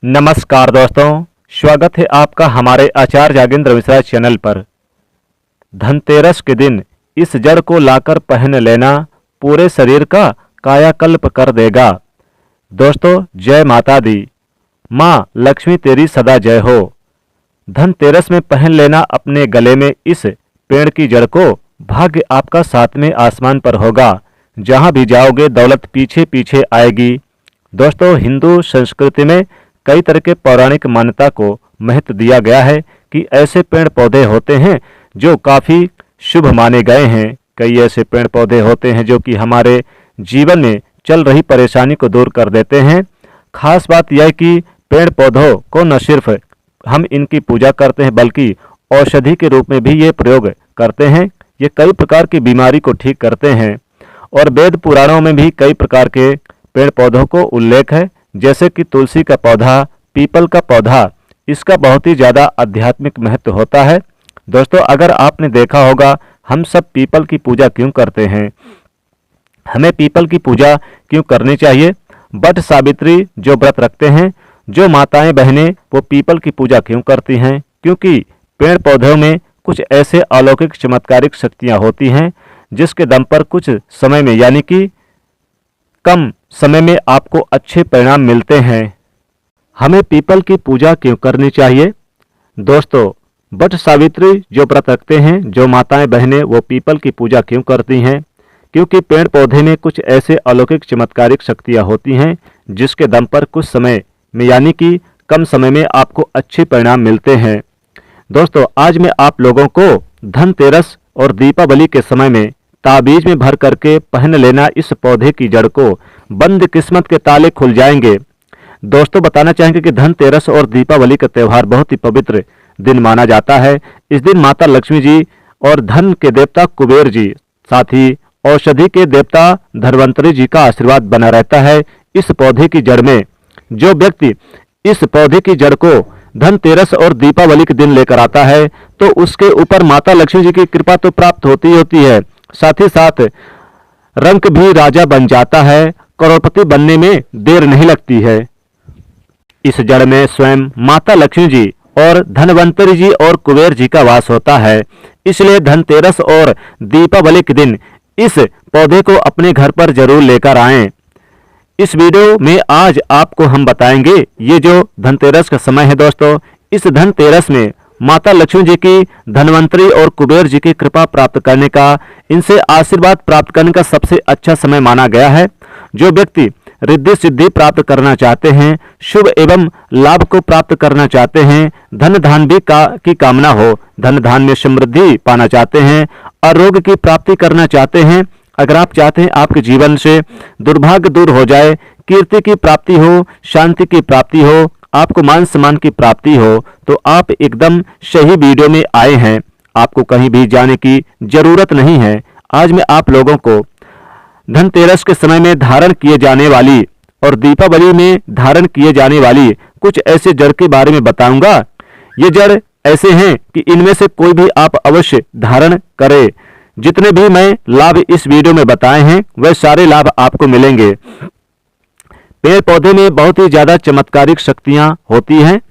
नमस्कार दोस्तों, स्वागत है आपका हमारे आचार्य जागेंद्र मिश्रा चैनल पर। धनतेरस के दिन इस जड़ को लाकर पहन लेना पूरे शरीर का कायाकल्प कर देगा। दोस्तों, जय माता दी। माँ लक्ष्मी तेरी सदा जय हो। धनतेरस में पहन लेना अपने गले में इस पेड़ की जड़ को, भाग्य आपका सातवें आसमान पर होगा। जहाँ भी जाओगे दौलत पीछे पीछे आएगी। दोस्तों, हिंदू संस्कृति में कई तरह के पौराणिक मान्यता को महत्व दिया गया है कि ऐसे पेड़ पौधे होते हैं जो काफ़ी शुभ माने गए हैं। कई ऐसे पेड़ पौधे होते हैं जो कि हमारे जीवन में चल रही परेशानी को दूर कर देते हैं। खास बात यह कि पेड़ पौधों को न सिर्फ हम इनकी पूजा करते हैं बल्कि औषधि के रूप में भी ये प्रयोग करते हैं। ये कई प्रकार की बीमारी को ठीक करते हैं और वेद पुराणों में भी कई प्रकार के पेड़ पौधों को उल्लेख है, जैसे कि तुलसी का पौधा, पीपल का पौधा। इसका बहुत ही ज़्यादा आध्यात्मिक महत्व होता है। दोस्तों, अगर आपने देखा होगा हम सब पीपल की पूजा क्यों करते हैं, हमें पीपल की पूजा क्यों करनी चाहिए। वट सावित्री जो व्रत रखते हैं, जो माताएं बहनें, वो पीपल की पूजा क्यों करती हैं, क्योंकि पेड़ पौधों में कुछ ऐसे अलौकिक चमत्कारिक शक्तियाँ होती हैं जिसके दम पर कुछ समय में यानी कि कम समय में आपको अच्छे परिणाम मिलते हैं। हमें पीपल की पूजा क्यों करनी चाहिए। दोस्तों, वट सावित्री जो व्रत रखते हैं, जो माताएं बहनें, वो पीपल की पूजा क्यों करती हैं, क्योंकि पेड़ पौधे में कुछ ऐसे अलौकिक चमत्कारिक शक्तियां होती हैं जिसके दम पर कुछ समय में यानी कि कम समय में आपको अच्छे परिणाम मिलते हैं। दोस्तों, आज मैं आप लोगों को धनतेरस और दीपावली के समय में ताबीज में भर करके पहन लेना इस पौधे की जड़ को, बंद किस्मत के ताले खुल जाएंगे। दोस्तों, बताना चाहेंगे कि धनतेरस और दीपावली का त्यौहार बहुत ही पवित्र दिन माना जाता है। इस दिन माता लक्ष्मी जी और धन के देवता कुबेर जी, साथ ही औषधि के देवता धन्वंतरी जी का आशीर्वाद बना रहता है इस पौधे की जड़ में। जो व्यक्ति इस पौधे की जड़ को धनतेरस और दीपावली के दिन लेकर आता है तो उसके ऊपर माता लक्ष्मी जी की कृपा तो प्राप्त होती होती है, साथ ही साथ रंक भी राजा बन जाता है। करोड़पति बनने में देर नहीं लगती है। इस जड़ में स्वयं माता लक्ष्मी जी और धन्वंतरी जी और कुबेर जी का वास होता है। इसलिए धनतेरस और दीपावली के दिन इस पौधे को अपने घर पर जरूर लेकर आएं। इस वीडियो में आज आपको हम बताएंगे ये जो धनतेरस का समय है। दोस्तों, इस धनतेरस में माता लक्ष्मी जी की, धन्वंतरी और कुबेर जी की कृपा प्राप्त करने का, इनसे आशीर्वाद प्राप्त करने का सबसे अच्छा समय माना गया है। जो व्यक्ति रिद्धि सिद्धि प्राप्त करना चाहते हैं, शुभ एवं लाभ को प्राप्त करना चाहते हैं, धन धान भी की कामना हो, धन धान में समृद्धि पाना चाहते हैं, आरोग्य की प्राप्ति करना चाहते हैं, अगर आप चाहते हैं आपके जीवन से दुर्भाग्य दूर हो जाए, कीर्ति की प्राप्ति हो, शांति की प्राप्ति हो, आपको मान सम्मान की प्राप्ति हो, तो आप एकदम सही वीडियो में आए हैं। आपको कहीं भी जाने की जरूरत नहीं है। आज मैं आप लोगों को धनतेरस के समय में धारण किए जाने वाली और दीपावली में धारण किए जाने वाली कुछ ऐसे जड़ के बारे में बताऊंगा। ये जड़ ऐसे हैं कि इनमें से कोई भी आप अवश्य धारण करें। जितने भी मैं लाभ इस वीडियो में बताए हैं वह सारे लाभ आपको मिलेंगे। पेड़ पौधे में बहुत ही ज्यादा चमत्कारिक शक्तियां होती हैं।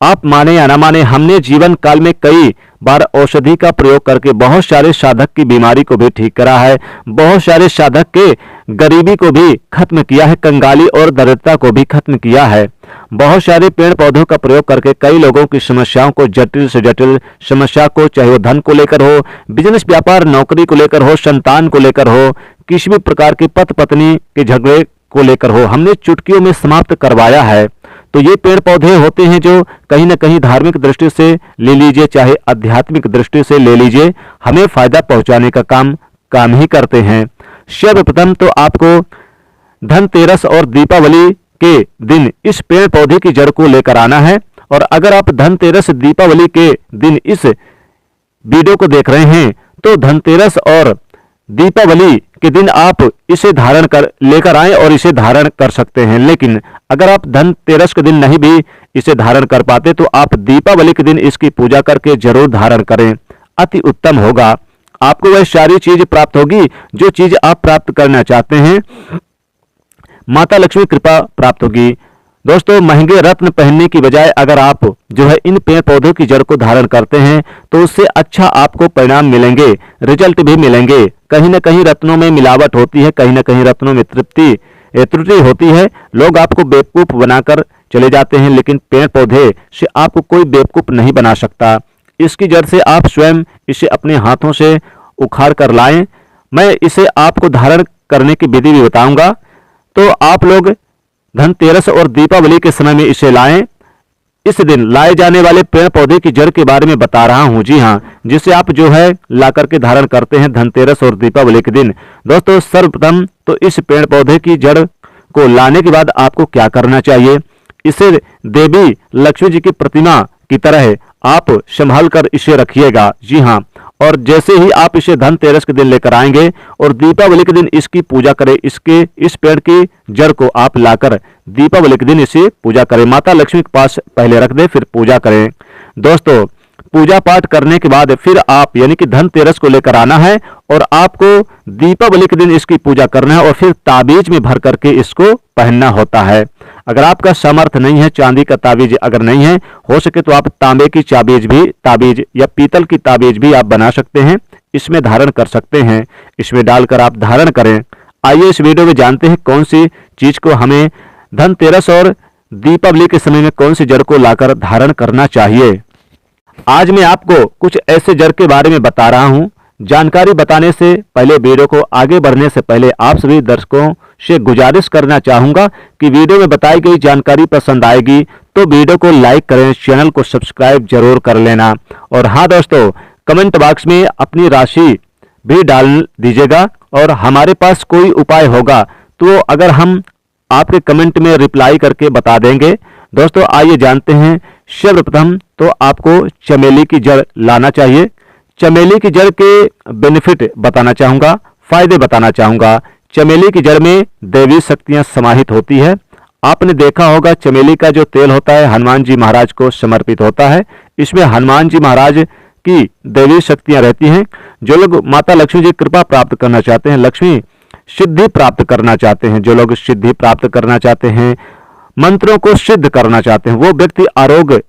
आप माने या ना माने, हमने जीवन काल में कई बार औषधि का प्रयोग करके बहुत सारे साधक की बीमारी को भी ठीक करा है, बहुत सारे साधक के गरीबी को भी खत्म किया है, कंगाली और दरिद्रता को भी खत्म किया है। बहुत सारे पेड़ पौधों का प्रयोग करके कई लोगों की समस्याओं को, जटिल से जटिल समस्या को, चाहे वो धन को लेकर हो, बिजनेस व्यापार नौकरी को लेकर हो, संतान को लेकर हो, किसी भी प्रकार की पति पत्नी के झगड़े को लेकर हो, हमने चुटकियों में समाप्त करवाया है। तो ये पेड़ पौधे होते हैं जो कहीं ना कहीं धार्मिक दृष्टि से ले लीजिए, चाहे आध्यात्मिक दृष्टि से ले लीजिए, हमें फायदा पहुंचाने का काम ही करते हैं। सर्वप्रथम तो आपको धनतेरस और दीपावली के दिन इस पेड़ पौधे की जड़ को लेकर आना है। और अगर आप धनतेरस दीपावली के दिन इस वीडियो को देख रहे हैं तो धनतेरस और दीपावली के दिन आप इसे धारण कर लेकर आएं और इसे धारण कर सकते हैं। लेकिन अगर आप धनतेरस के दिन नहीं भी इसे धारण कर पाते तो आप दीपावली के दिन इसकी पूजा करके जरूर धारण करें, अति उत्तम होगा। आपको वह सारी चीज प्राप्त होगी जो चीज आप प्राप्त करना चाहते हैं। माता लक्ष्मी कृपा प्राप्त होगी। दोस्तों महंगे रत्न पहनने की बजाय अगर आप जो है इन पेड़ पौधों की जड़ को धारण करते हैं तो उससे अच्छा आपको परिणाम मिलेंगे, रिजल्ट भी मिलेंगे। कहीं ना कहीं रत्नों में मिलावट होती है, कहीं ना कहीं रत्नों में त्रुटि होती है, लोग आपको बेवकूफ बनाकर चले जाते हैं, लेकिन पेड़ पौधे से आपको कोई बेवकूफ नहीं बना सकता। इसकी जड़ से आप स्वयं इसे अपने हाथों से उखाड़ कर लाएं। मैं इसे आपको धारण करने की विधि भी बताऊंगा, तो आप लोग धनतेरस और दीपावली के समय में इसे लाएं। इस दिन लाए जाने वाले पेड़ पौधे की जड़ के बारे में बता रहा हूं, जी हां, जिसे आप जो है ला करके धारण करते हैं धनतेरस और दीपावली के दिन। दोस्तों सर्वप्रथम तो इस पेड़ पौधे की जड़ को लाने के बाद आपको क्या करना चाहिए, इसे देवी लक्ष्मी जी की प्रतिमा की तरह आप संभाल कर इसे रखिएगा, जी हाँ। और जैसे ही आप इसे धनतेरस के दिन लेकर आएंगे और दीपावली के दिन इसकी पूजा करें, इस पेड़ की जड़ को आप लाकर दीपावली के दिन इसे पूजा करें, माता लक्ष्मी के पास पहले रख दें, फिर पूजा करें। दोस्तों पूजा पाठ करने के बाद फिर आप यानी कि धनतेरस को लेकर आना है और आपको दीपावली के दिन इसकी पूजा करना है और फिर ताबीज में भर करके इसको पहनना होता है। अगर आपका सामर्थ्य नहीं है, चांदी का ताबीज अगर नहीं है, हो सके तो आप तांबे की ताबीज या पीतल की ताबीज भी आप बना सकते हैं, इसमें धारण कर सकते हैं, इसमें डालकर आप धारण करें। आइए इस वीडियो में जानते हैं कौन सी चीज को हमें धनतेरस और दीपावली के समय में कौन सी जड़ को लाकर धारण करना चाहिए। आज मैं आपको कुछ ऐसे जड़ के बारे में बता रहा हूं। जानकारी बताने से पहले, वीडियो को आगे बढ़ने से पहले आप सभी दर्शकों से गुजारिश करना चाहूंगा कि वीडियो में बताई गई जानकारी पसंद आएगी तो वीडियो को लाइक करें, चैनल को सब्सक्राइब जरूर कर लेना। और हाँ दोस्तों, कमेंट बॉक्स में अपनी राशि भी डाल दीजिएगा और हमारे पास कोई उपाय होगा तो अगर हम आपके कमेंट में रिप्लाई करके बता देंगे। दोस्तों आइए जानते हैं। सर्वप्रथम तो आपको चमेली की जड़ लाना चाहिए। चमेली की जड़ के बेनिफिट बताना चाहूंगा, फायदे बताना चाहूंगा। चमेली की जड़ में दैवी शक्तियां समाहित होती है। आपने देखा होगा चमेली का जो तेल होता है हनुमान जी महाराज को समर्पित होता है। इसमें हनुमान जी महाराज की दैवी शक्तियां रहती हैं। जो लोग माता लक्ष्मी जी कृपा प्राप्त करना चाहते हैं, लक्ष्मी सिद्धि प्राप्त करना चाहते हैं, जो लोग सिद्धि प्राप्त करना चाहते हैं, मंत्रों को सिद्ध करना चाहते हैं, वो व्यक्ति आरोग्य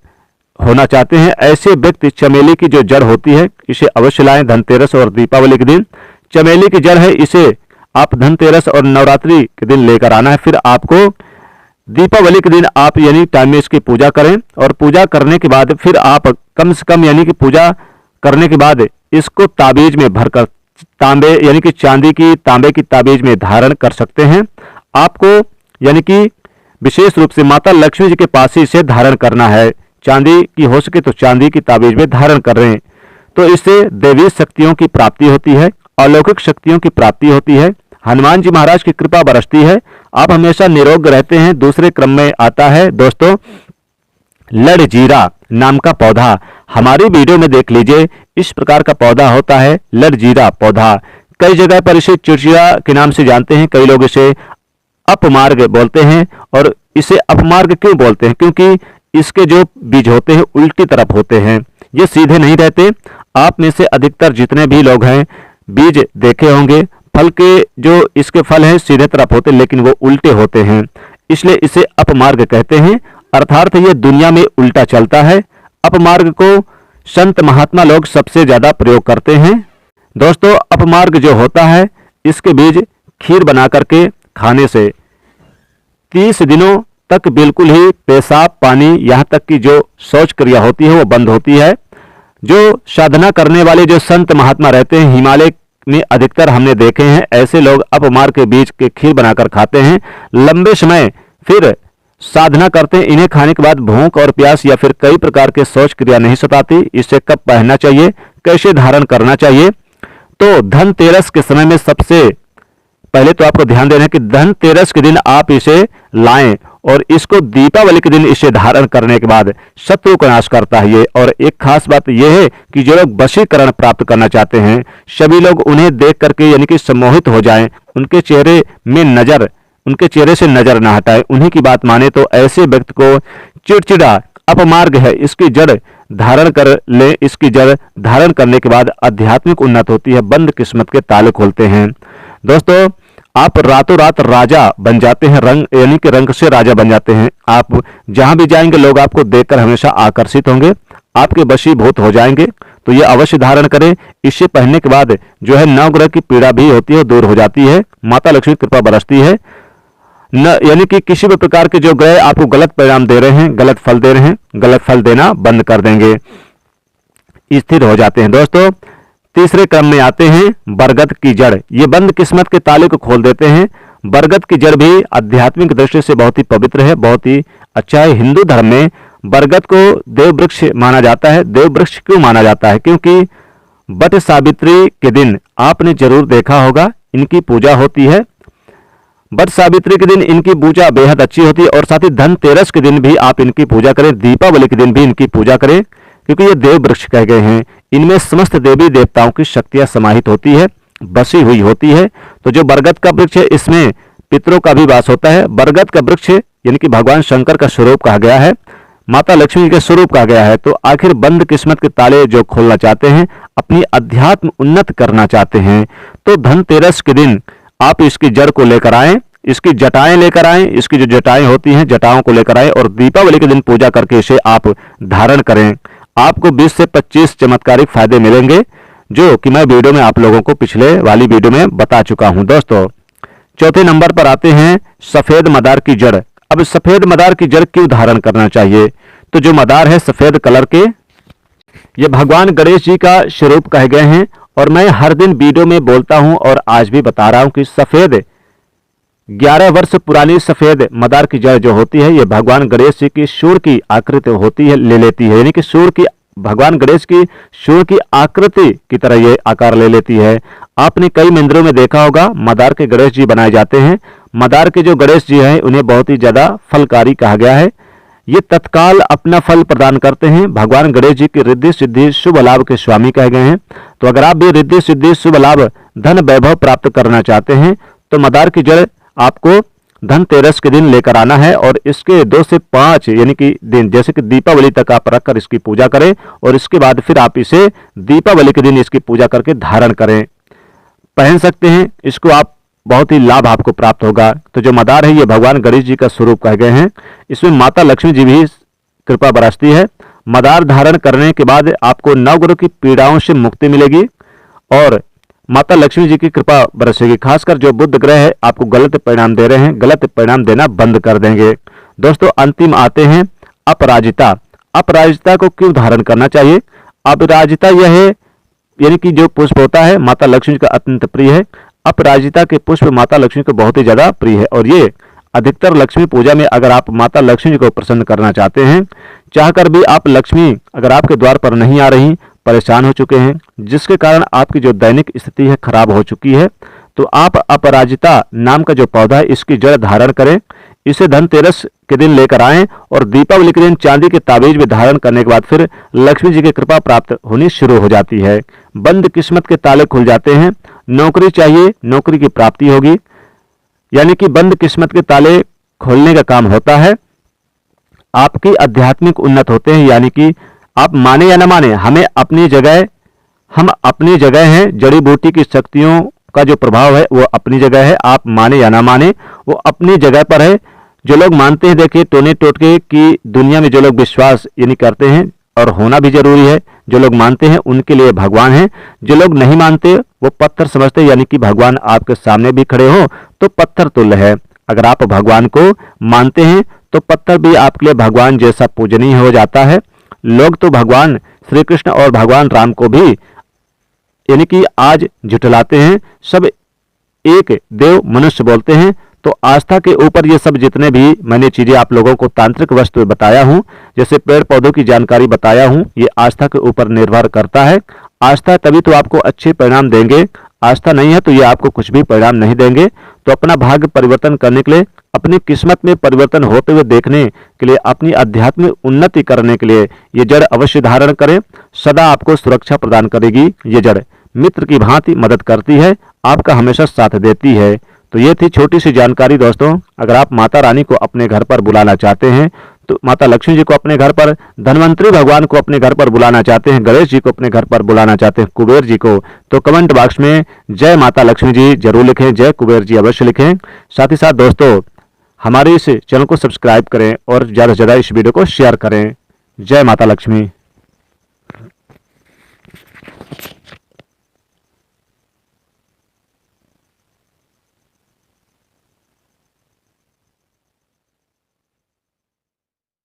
होना चाहते हैं, ऐसे व्यक्ति चमेली की जो जड़ होती है इसे अवश्य लाएं धनतेरस और दीपावली के दिन। चमेली की जड़ है, इसे आप धनतेरस और नवरात्रि के दिन लेकर आना है। फिर आपको दीपावली के दिन आप यानी टाइम में इसकी पूजा करें और पूजा करने के बाद फिर आप कम से कम यानी कि पूजा करने के बाद इसको ताबीज में भरकर तांबे यानी कि चांदी की तांबे की ताबीज में धारण कर सकते हैं। आपको यानी कि विशेष रूप से माता लक्ष्मी जी के पास ही इसे धारण करना है। चांदी की हो सके तो चांदी की ताबीज में धारण कर रहे हैं तो इससे दैवी शक्तियों की प्राप्ति होती है, अलौकिक शक्तियों की प्राप्ति होती है, हनुमान जी महाराज की कृपा बरसती है, आप हमेशा निरोग रहते हैं। दूसरे क्रम में आता है दोस्तों लड़जीरा नाम का पौधा। हमारी वीडियो में देख लीजिए, इस प्रकार का पौधा होता है लड़जीरा पौधा। कई जगह पर इसे चिड़चिड़ा के नाम से जानते हैं, कई लोग इसे अपमार्ग बोलते हैं। और इसे अपमार्ग क्यों बोलते हैं? क्योंकि इसके जो बीज होते हैं उल्टी तरफ होते हैं, ये सीधे नहीं रहते। आप में से अधिकतर जितने भी लोग हैं बीज देखे होंगे, फल के जो इसके फल हैं सीधे तरफ होते लेकिन वो उल्टे होते हैं, इसलिए इसे अपमार्ग कहते हैं। अर्थात ये दुनिया में उल्टा चलता है। अपमार्ग को संत महात्मा लोग सबसे ज्यादा प्रयोग करते हैं। दोस्तों अपमार्ग जो होता है इसके बीज खीर बना करके खाने से 30 दिनों तक बिल्कुल ही पेशाब पानी यहाँ तक कि जो शौच क्रिया होती है वो बंद होती है। जो साधना करने वाले जो संत महात्मा रहते हैं हिमालय में अधिकतर हमने देखे हैं, ऐसे लोग अपमार्ग के बीज के खीर बनाकर खाते हैं, लंबे समय फिर साधना करते हैं। इन्हें खाने के बाद भूख और प्यास या फिर कई प्रकार के शौच क्रिया नहीं सताती। इसे कब पहनना चाहिए, कैसे धारण करना चाहिए? तो धनतेरस के समय में सबसे पहले तो आपको ध्यान देना है कि धनतेरस के दिन आप इसे लाएं और इसको दीपावली के दिन इसे धारण करने के बाद शत्रु का नाश करता है ये। और एक खास बात यह है कि जो लोग वशीकरण प्राप्त करना चाहते हैं सभी लोग उन्हें देख करके यानी कि सम्मोहित हो जाएं, उनके चेहरे में नजर उनके चेहरे से नजर ना हटाए, उन्हीं की बात माने तो ऐसे व्यक्ति को चिड़चिड़ा अपमार्ग है इसकी जड़ धारण कर ले। इसकी जड़ धारण करने के बाद आध्यात्मिक उन्नति होती है, बंद किस्मत के ताले खोलते हैं। दोस्तों आप रातों रात राजा बन जाते हैं, रंग यानी कि रंग से राजा बन जाते हैं। आप जहां भी जाएंगे लोग आपको देखकर हमेशा आकर्षित होंगे, आपके वशीभूत हो जाएंगे। तो ये अवश्य धारण करें। इसे पहनने के बाद जो है नवग्रह की पीड़ा भी होती है दूर हो जाती है, माता लक्ष्मी की कृपा बरसती है। न यानी कि किसी भी प्रकार के जो ग्रह आपको गलत परिणाम दे रहे हैं, गलत फल दे रहे हैं, गलत फल देना बंद कर देंगे, स्थिर हो जाते हैं। दोस्तों तीसरे क्रम में आते हैं बरगद की जड़। ये बंद किस्मत के ताले को खोल देते हैं। बरगद की जड़ भी आध्यात्मिक दृष्टि से बहुत ही पवित्र है, बहुत ही अच्छा है। हिंदू धर्म में बरगद को देव वृक्ष माना जाता है। देव वृक्ष क्यों माना जाता है? क्योंकि वट सावित्री के दिन आपने जरूर देखा होगा इनकी पूजा होती है। वट सावित्री के दिन इनकी पूजा बेहद अच्छी होती है और साथ ही धनतेरस के दिन भी आप इनकी पूजा करें, दीपावली के दिन भी इनकी पूजा करें, क्योंकि ये देव वृक्ष कहे गए हैं। इनमें समस्त देवी देवताओं की शक्तियां समाहित होती है, बसी हुई होती है। तो जो बरगद का वृक्ष है इसमें पितरों का भी वास होता है। बरगद का वृक्ष यानी कि भगवान शंकर का स्वरूप कहा गया है, माता लक्ष्मी के स्वरूप कहा गया है। तो आखिर बंद किस्मत के ताले जो खोलना चाहते हैं, अपनी अध्यात्म उन्नत करना चाहते हैं, तो धनतेरस के दिन आप इसकी जड़ को लेकर आएं, इसकी जटाएं लेकर आएं, इसकी जो जटाएं होती हैं जटाओं को लेकर आएं और दीपावली के दिन पूजा करके इसे आप धारण करें। आपको 20 से 25 चमत्कारिक फायदे मिलेंगे, जो कि मैं वीडियो में आप लोगों को पिछले वाली वीडियो में बता चुका हूं। दोस्तों चौथे नंबर पर आते हैं सफेद मदार की जड़। अब सफेद मदार की जड़ क्यों धारण करना चाहिए? तो जो मदार है सफेद कलर के, ये भगवान गणेश जी का स्वरूप कहे गए हैं। और मैं हर दिन वीडियो में बोलता हूं और आज भी बता रहा हूं कि सफेद 11 वर्ष पुरानी सफेद मदार की जड़ जो होती है, ये भगवान गणेश जी की सूर्य की आकृति होती है, ले लेती है। यानी कि सूर्य की, भगवान गणेश की सूर्य की आकृति की तरह ये आकार ले लेती है। आपने कई मंदिरों में देखा होगा मदार के गणेश जी बनाए जाते हैं। मदार के जो गणेश जी हैं उन्हें बहुत ही ज्यादा फलकारी कहा गया है। ये तत्काल अपना फल प्रदान करते हैं। भगवान गणेश जी की रिद्धि सिद्धि शुभ लाभ के स्वामी कहे गए हैं। तो अगर आप भी रिद्धि सिद्धि शुभ लाभ धन वैभव प्राप्त करना चाहते हैं तो मदार की जड़ आपको धनतेरस के दिन लेकर आना है और इसके 2 से 5 यानी कि दिन, जैसे कि दीपावली तक आप रखकर इसकी पूजा करें और इसके बाद फिर आप इसे दीपावली के दिन इसकी पूजा करके धारण करें, पहन सकते हैं। इसको आप बहुत ही लाभ आपको प्राप्त होगा। तो जो मदार है ये भगवान गणेश जी का स्वरूप कहे गए हैं। इसमें माता लक्ष्मी जी भी कृपा बरसती है। मदार धारण करने के बाद आपको नवग्रह की पीड़ाओं से मुक्ति मिलेगी और माता लक्ष्मी जी की कृपा बरसेगी। खासकर जो बुध ग्रह है आपको गलत परिणाम दे रहे हैं, गलत परिणाम देना बंद कर देंगे। दोस्तों अंतिम आते हैं अपराजिता। अपराजिता को क्यों धारण करना चाहिए? अपराजिता यह है यानी कि जो पुष्प होता है माता लक्ष्मी का अत्यंत प्रिय है। अपराजिता के पुष्प माता लक्ष्मी को बहुत ही ज्यादा प्रिय है और ये अधिकतर लक्ष्मी पूजा में अगर आप माता लक्ष्मी जी को प्रसन्न करना चाहते हैं, चाहकर भी आप लक्ष्मी अगर आपके द्वार पर नहीं आ रही, परेशान हो चुके हैं, जिसके कारण आपकी जो दैनिक स्थिति है खराब हो चुकी है, तो आप अपराजिता नाम का जो पौधा है इसकी जड़ धारण करें। इसे धनतेरस के दिन लेकर आएं और दीपावली के दिन चांदी के ताबीज में धारण करने के बाद फिर लक्ष्मी जी की कृपा प्राप्त होनी शुरू हो जाती है। बंद किस्मत के ताले खुल जाते हैं। नौकरी चाहिए, नौकरी की प्राप्ति होगी। यानी कि बंद किस्मत के ताले खोलने का काम होता है। आपकी आध्यात्मिक उन्नत होते हैं। यानी कि आप माने या न माने, हम अपनी जगह हैं। जड़ी बूटी की शक्तियों का जो प्रभाव है वो अपनी जगह है। आप माने या ना माने वो अपनी जगह पर है। जो लोग मानते हैं, देखिए टोने टोटके की दुनिया में जो लोग विश्वास यानी करते हैं और होना भी जरूरी है, जो लोग मानते हैं उनके लिए भगवान है। जो लोग नहीं मानते वो पत्थर समझते, यानी कि भगवान आपके सामने भी खड़े हो तो पत्थर तुल्य है। अगर आप भगवान को मानते हैं तो पत्थर भी आपके लिए भगवान जैसा पूजनीय हो जाता है। लोग तो भगवान श्री कृष्ण और भगवान राम को भी यानी कि आज झुठलाते हैं, सब एक देव मनुष्य बोलते हैं। तो आस्था के ऊपर ये सब जितने भी मैंने चीजें आप लोगों को तांत्रिक वस्तु बताया हूं, जैसे पेड़ पौधों की जानकारी बताया हूं, ये आस्था के ऊपर निर्भर करता है। आस्था तभी तो आपको अच्छे परिणाम देंगे, आस्था नहीं है तो ये आपको कुछ भी परिणाम नहीं देंगे। तो अपना भाग्य परिवर्तन करने के लिए, अपनी किस्मत में परिवर्तन होते हुए देखने के लिए, अपनी आध्यात्मिक उन्नति करने के लिए ये जड़ अवश्य धारण करें। सदा आपको सुरक्षा प्रदान करेगी। ये जड़ मित्र की भांति मदद करती है, आपका हमेशा साथ देती है। तो ये थी छोटी सी जानकारी दोस्तों। अगर आप माता रानी को अपने घर पर बुलाना चाहते हैं तो माता लक्ष्मी जी को अपने घर पर, धनवंतरी भगवान को अपने घर पर बुलाना चाहते हैं, गणेश जी को अपने घर पर बुलाना चाहते हैं, कुबेर जी को, तो कमेंट बॉक्स में जय माता लक्ष्मी जी जरूर लिखें, जय कुबेर जी अवश्य लिखें। साथ ही साथ दोस्तों हमारे इस चैनल को सब्सक्राइब करें और ज़्यादा से ज़्यादा इस वीडियो को शेयर करें। जय माता लक्ष्मी।